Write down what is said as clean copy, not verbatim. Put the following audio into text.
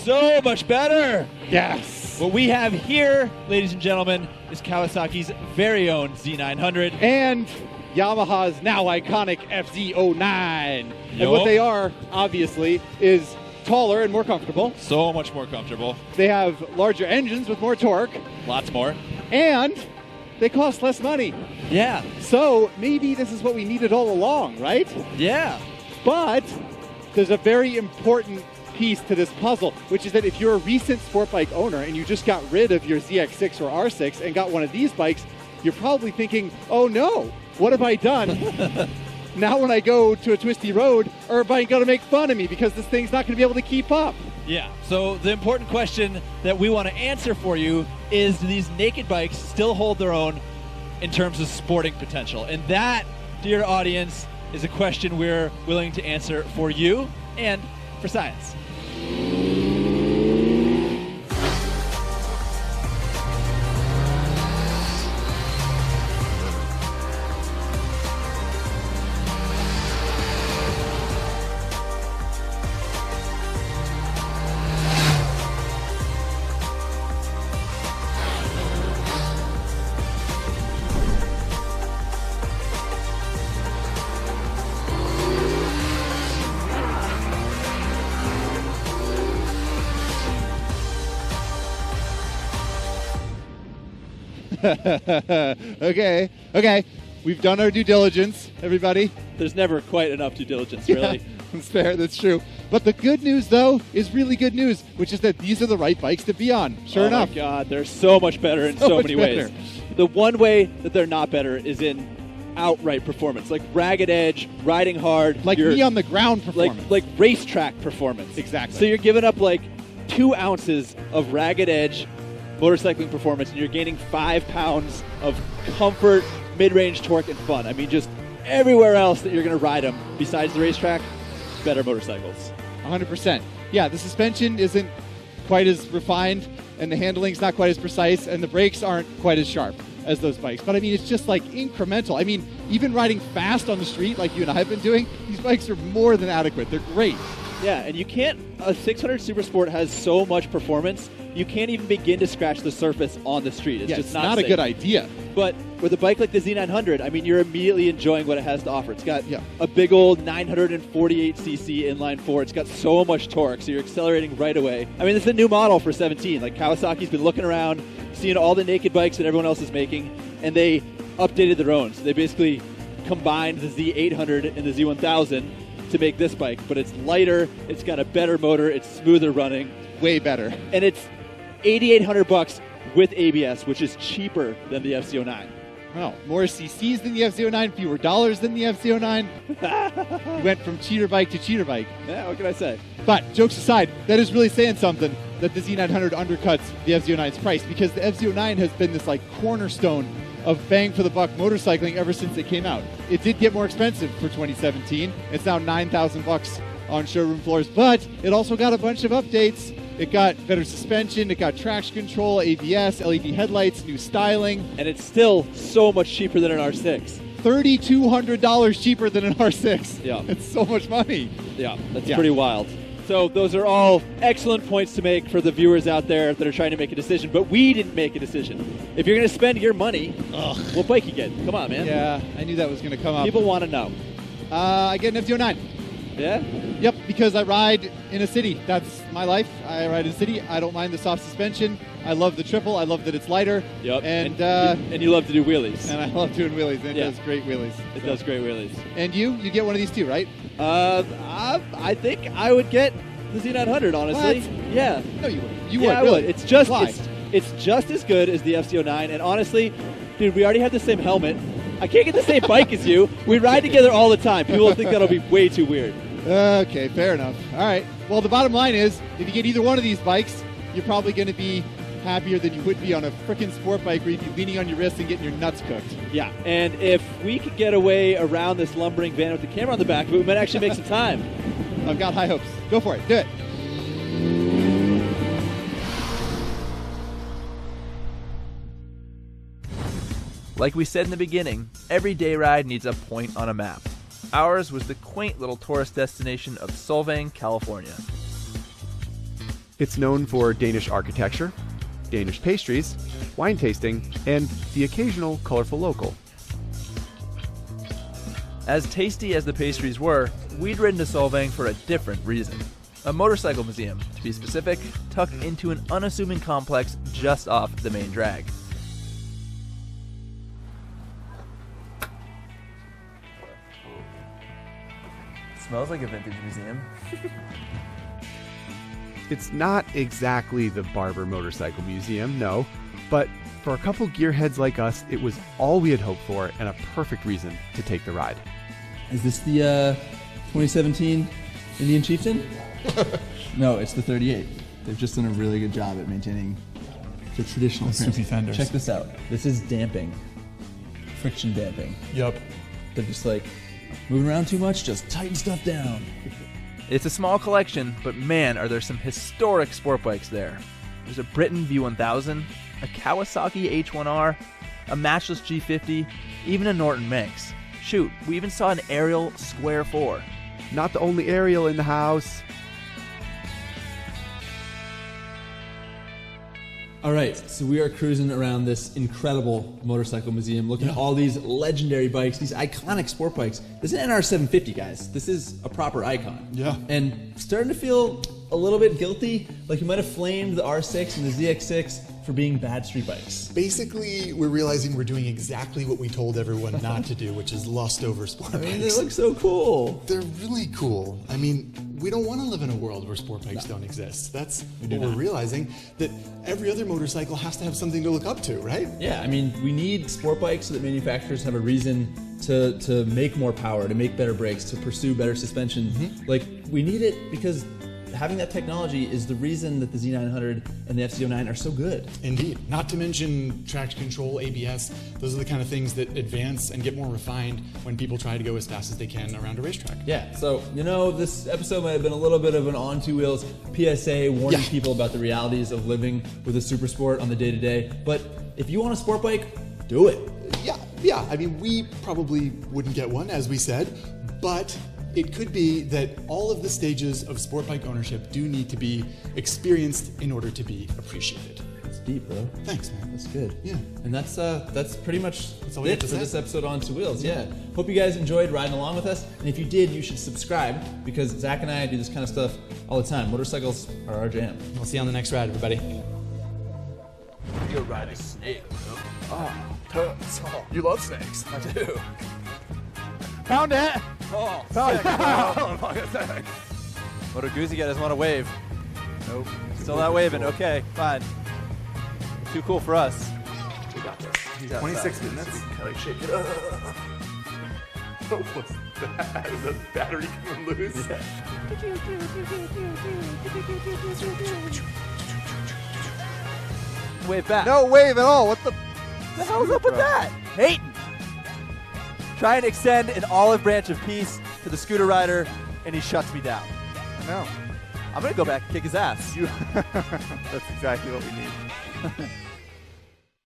so much better. Yes. What we have here, ladies and gentlemen, is Kawasaki's very own Z900. And Yamaha's now iconic FZ09. And Yup. what they are, obviously, is taller and more comfortable. So much more comfortable. They have larger engines with more torque. Lots more. And they cost less money. Yeah. So maybe this is what we needed all along, right? Yeah. But there's a very important piece to this puzzle, which is that if you're a recent sport bike owner and you just got rid of your ZX6 or R6 and got one of these bikes, you're probably thinking, oh no, what have I done? Now when I go to a twisty road, everybody's going to make fun of me because this thing's not going to be able to keep up. Yeah, so the important question that we want to answer for you is, do these naked bikes still hold their own in terms of sporting potential? And that, dear audience, is a question we're willing to answer for you and for science. Okay. We've done our due diligence, everybody. There's never quite enough due diligence, really. Yeah, that's fair, that's true. But the good news, though, is really good news, which is that these are the right bikes to be on. Sure enough. Oh my God, they're so much better in so many ways. The one way that they're not better is in outright performance, like ragged edge, riding hard. Like me on the ground performance. Like racetrack performance. Exactly. So you're giving up like 2 ounces of ragged edge motorcycling performance, and you're gaining 5 pounds of comfort, mid-range torque, and fun. I mean, just everywhere else that you're going to ride them besides the racetrack, better motorcycles. 100%. Yeah, the suspension isn't quite as refined, and the handling's not quite as precise, and the brakes aren't quite as sharp as those bikes. But I mean, it's just like incremental. I mean, even riding fast on the street like you and I have been doing, these bikes are more than adequate. They're great. Yeah, and you can't, a 600 Super Sport has so much performance, you can't even begin to scratch the surface on the street. It's just not a good idea. But with a bike like the Z900, I mean, you're immediately enjoying what it has to offer. It's got a big old 948cc inline four. It's got so much torque, so you're accelerating right away. I mean, this is a new model for 17. Like, Kawasaki's been looking around, seeing all the naked bikes that everyone else is making, and they updated their own. So they basically combined the Z800 and the Z1000 to make this bike, but it's lighter, it's got a better motor, it's smoother running. Way better. And it's $8,800 with ABS, which is cheaper than the FZ09. Wow, more CCs than the FZ09, fewer dollars than the FZ09. We went from cheater bike to cheater bike. Yeah, what can I say? But jokes aside, that is really saying something that the Z900 undercuts the FZ09's price, because the FZ09 has been this like cornerstone of bang for the buck motorcycling ever since it came out. It did get more expensive for 2017. It's now $9,000 on showroom floors, but it also got a bunch of updates. It got better suspension, it got traction control, ABS, LED headlights, new styling. And it's still so much cheaper than an R6. $3,200 cheaper than an R6. Yeah. It's so much money. Yeah, that's pretty wild. So those are all excellent points to make for the viewers out there that are trying to make a decision, but we didn't make a decision. If you're going to spend your money, what bike you get? Come on, man. Yeah, I knew that was going to come up. People want to know. I get an FZ09. Yeah? Yep, because I ride in a city. That's my life. I ride in a city. I don't mind the soft suspension. I love the triple. I love that it's lighter. Yep. And you love to do wheelies. And I love doing wheelies. And it does great wheelies. It does great wheelies. And you get one of these too, right? I think I would get the Z900, honestly. What? Yeah. No, you would. I would. It's just as good as the FZ09. And honestly, dude, we already have the same helmet. I can't get the same bike as you. We ride together all the time. People will think that'll be way too weird. Okay, fair enough. All right. Well, the bottom line is, if you get either one of these bikes, you're probably going to be happier than you would be on a frickin' sport bike where you'd be leaning on your wrist and getting your nuts cooked. Yeah, and if we could get away around this lumbering van with the camera on the back of it, we might actually make some time. I've got high hopes. Go for it. Do it. Like we said in the beginning, every day ride needs a point on a map. Ours was the quaint little tourist destination of Solvang, California. It's known for Danish architecture, Danish pastries, wine tasting, and the occasional colorful local. As tasty as the pastries were, we'd ridden to Solvang for a different reason. A motorcycle museum, to be specific, tucked into an unassuming complex just off the main drag. Smells like a vintage museum. It's not exactly the Barber Motorcycle Museum, no, but for a couple gearheads like us, it was all we had hoped for and a perfect reason to take the ride. Is this the 2017 Indian Chieftain? No, it's the 38. They've just done a really good job at maintaining the traditional soupy fenders. Check this out. This is damping. Friction damping. Yep. They're just like, moving around too much, just tighten stuff down. It's a small collection, but man, are there some historic sport bikes there. There's a Britain V1000, a Kawasaki H1R, a matchless G50, even a Norton Manx. Shoot, we even saw an Ariel Square 4. Not the only Ariel in the house. All right, so we are cruising around this incredible motorcycle museum, looking at all these legendary bikes, these iconic sport bikes. This is an NR750, guys. This is a proper icon. Yeah. And starting to feel a little bit guilty, like you might have flamed the R6 and the ZX6 for being bad street bikes. Basically, we're realizing we're doing exactly what we told everyone not to do, which is lust over sport bikes. I mean, they look so cool. They're really cool. I mean, we don't want to live in a world where sport bikes don't exist. That's what we're realizing, that every other motorcycle has to have something to look up to, right? Yeah, I mean, we need sport bikes so that manufacturers have a reason to make more power, to make better brakes, to pursue better suspension. Like, we need it because having that technology is the reason that the Z900 and the FZ09 are so good. Indeed. Not to mention traction control, ABS. Those are the kind of things that advance and get more refined when people try to go as fast as they can around a racetrack. Yeah, so, you know, this episode might have been a little bit of an on two wheels PSA warning people about the realities of living with a super sport on the day-to-day. But if you want a sport bike, do it. Yeah. I mean, we probably wouldn't get one, as we said, but it could be that all of the stages of sport bike ownership do need to be experienced in order to be appreciated. That's deep, bro. Thanks, man. That's good. Yeah. And that's pretty much all we have it to for say. this episode on Two Wheels. Yeah. Hope you guys enjoyed riding along with us. And if you did, you should subscribe because Zach and I do this kind of stuff all the time. Motorcycles are our jam. We'll see you on the next ride, everybody. You're riding a snake, bro. You love snakes. I do. Found it! Oh, Moto Guzzi doesn't want to wave. Nope. Still not waving. Okay, fine. Too cool for us. We got this. He's outside. 26 minutes. Like, shake it up. What's that? Is the battery coming loose? Wave back. No wave at all. What the? The hell's up with that? Hayton. Try and extend an olive branch of peace to the scooter rider, and he shuts me down. No. I'm going to go back and kick his ass. That's exactly what we need.